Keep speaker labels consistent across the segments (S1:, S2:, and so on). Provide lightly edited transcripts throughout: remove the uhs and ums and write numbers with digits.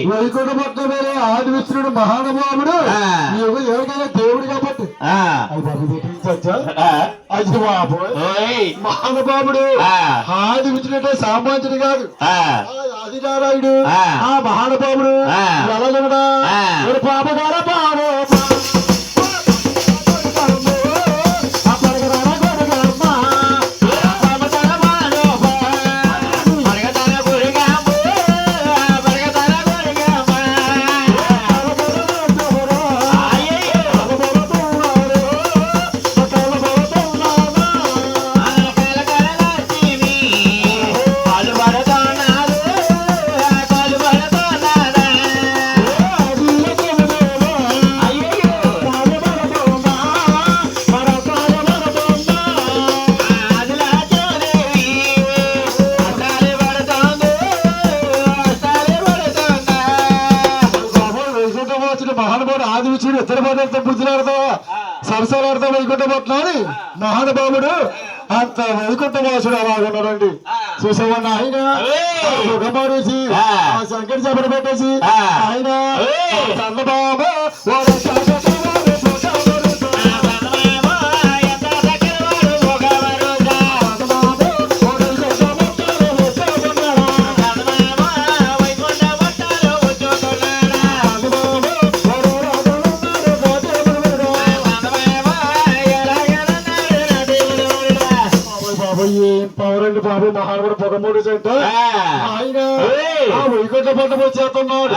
S1: వైకుంఠ పట్నం మీద ఆదివిష్ణుడు మహానుభావుడు ఎవరికైనా దేవుడు కాబట్టి అది మహానుభావుడు ఆదివిష్ణుడు సామాన్యుడు కాదు ఆదినారాయుడు ఆ మహానుభావుడు ఎలా పాపగార బాబు మహానుభావుడు ఆదివిష్ణుడు ఇతర పదార్థం బుద్ధులాడతా సరసాలాడతా వైకుంఠ పట్నాడు మహానుభావుడు అంత వైకుంఠ వాసుడు అలాగున్నాడండి చూసేవాడిని ఆయన ముఖమారేసి శంకర చెప్పలు పెట్టేసి ఆయన చంద్రబాబు పౌరండి బాబు మహానుభావుడు పొగమూడు చెంట ఆయన వైకుంఠ పట్టం వచ్చేస్తున్నాడు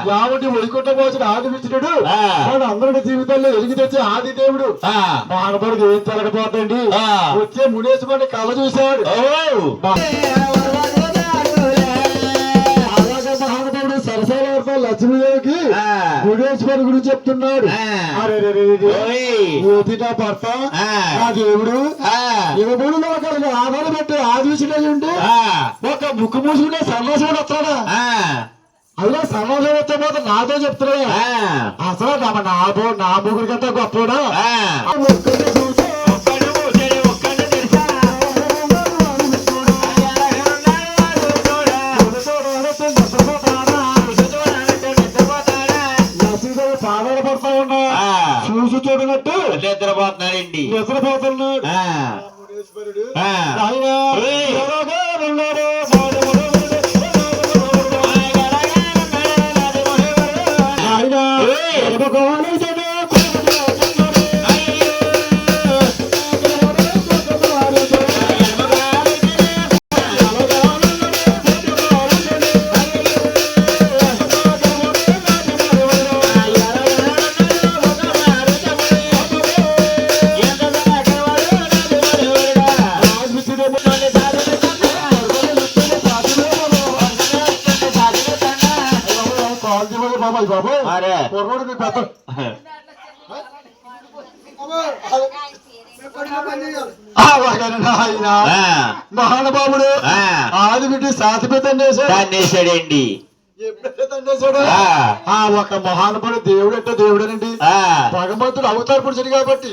S1: కాబట్టి వైకుంఠ వచ్చిన ఆదివిష్ణుడు వాడు అందరి జీవితాల్లో ఎలిగి తెచ్చే ఆది దేవుడు మహానుభావుడికి ఏం తెలకపోతండి వచ్చే మునేశ్వరుని కళ చూశాడు మహానుభావుడు సరసాల లక్ష్మీదేవికి మునేశ్వరి గురించి చెప్తున్నాడు నా భర్త నా దేవుడు ఇవ్వబూడిలో ఒక ఆధారం పెట్టి ఆదివిష్ణుడు ఉంటే ఒక ముక్కు మూసుకుంటే సన్నాసుడు వస్తాడా అయినా సన్నాసుడు వస్తే మాత్రం నాతో చెప్తున్నాడా అసలు నా ముగ్గురి కంటే గొప్పడా పాదాలు పడతా ఉన్నా చూసి చూడనట్టు
S2: నిద్రపోతున్నాడండి
S1: నిద్రపోతున్నాడు బాబాయ్ బాబు కుర్రోడు పెద్ద మహానుభావుడు ఆదివిటి సాతిపేత
S2: తండేశాడండి
S1: ఎప్పుడైతే ఒక మహానుభావుడు దేవుడు అంటే దేవుడేనండి భగవంతుడు అవతార పురుషుడు కాబట్టి